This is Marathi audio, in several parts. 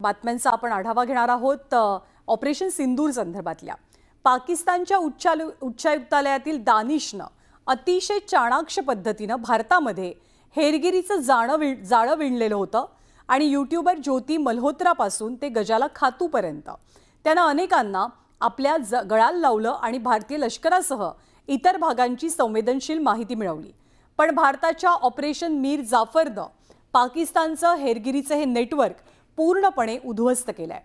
बातम्यांचा आपण आढावा घेणार आहोत ऑपरेशन सिंदूर संदर्भातल्या। पाकिस्तानच्या उच्चायुक्तालयातील दानिशनं अतिशय चाणाक्ष पद्धतीनं भारतामध्ये हेरगिरीचं जाळं विणलेलं होतं आणि यूट्यूबर ज्योती मल्होत्रापासून ते गजाला खातूपर्यंत त्यानं अनेकांना आपल्या गळाला लावलं आणि भारतीय लष्करासह इतर भागांची संवेदनशील माहिती मिळवली। पण भारताच्या ऑपरेशन मीर जाफरनं पाकिस्तानचं हेरगिरीचं हे नेटवर्क पूर्णपणे उद्ध्वस्त केलंय।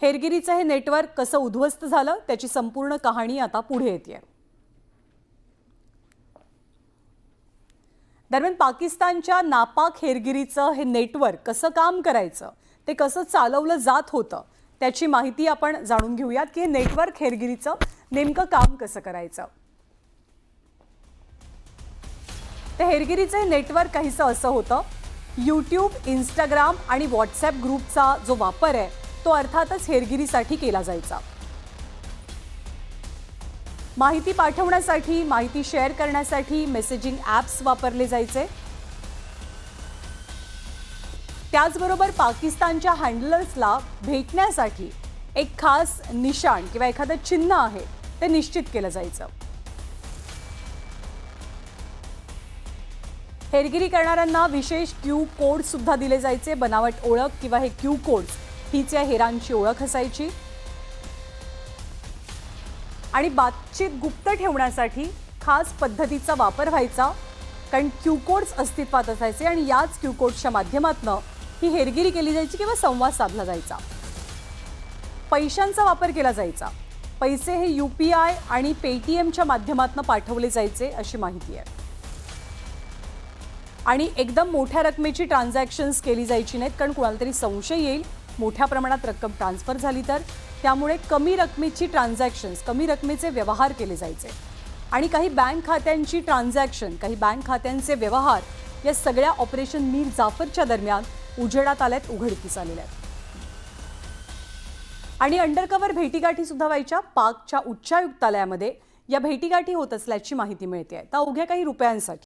हेरगिरीचं हे नेटवर्क कसं उद्ध्वस्त झालं त्याची संपूर्ण कहाणी आता पुढे येते। दरम्यान पाकिस्तानच्या नापाक हेरगिरीचं हे नेटवर्क कसं काम करायचं, ते कसं चालवलं जात होतं त्याची माहिती आपण जाणून घेऊयात की हे नेटवर्क हेरगिरीचं नेमकं काम कसं करायचं। ते हेरगिरीचं हे नेटवर्क काहीसं असं होतं। यूट्यूब, इंस्टाग्राम आणि व्हॉट्सॲप ग्रुपचा जो वापर आहे तो अर्थातच हेरगिरीसाठी केला जायचा। माहिती पाठवण्यासाठी, माहिती शेअर करण्यासाठी मेसेजिंग ॲप्स वापरले जायचे। त्याचबरोबर पाकिस्तानच्या हँडलर्सला भेटण्यासाठी एक खास निशाण किंवा एखादं चिन्ह आहे ते निश्चित केलं जायचं। हेरगिरी करणाऱ्यांना विशेष क्यू कोड सुद्धा दिले जायचे। बनावट ओळख किंवा हे क्यू कोड्स हीच या हेरांची ओळख असायची आणि बातचीत गुप्त ठेवण्यासाठी खास पद्धतीचा वापर व्हायचा, कारण क्यू कोड्स अस्तित्वात असायचे आणि याच क्यू कोड्सच्या माध्यमातून ही हेरगिरी केली जायची किंवा संवाद साधला जायचा। पैशांचा वापर केला जायचा। पैसे हे UPI आणि पेटीएमच्या माध्यमातून पाठवले जायचे अशी माहिती आहे आणि एकदम मोठ्या रकमेची ट्रान्झॅक्शन्स केली जायची नाहीत, कारण कुणाला तरी संशय येईल मोठ्या प्रमाणात रक्कम ट्रान्सफर झाली तर, त्यामुळे कमी रकमेची ट्रान्झॅक्शन्स, कमी रकमेचे व्यवहार केले जायचे आणि काही बँक खात्यांची ट्रान्झॅक्शन, काही बँक खात्यांचे व्यवहार या सगळ्या ऑपरेशन मीर जाफरच्या दरम्यान उजेडात आल्यात, उघडकीस आलेल्या आहेत। आणि अंडरकव्हर भेटीगाठी सुद्धा व्हायच्या। पाकच्या उच्चायुक्तालयामध्ये या भेटीगाठी होत असल्याची माहिती मिळते, तर अवघ्या काही रुपयांसाठी।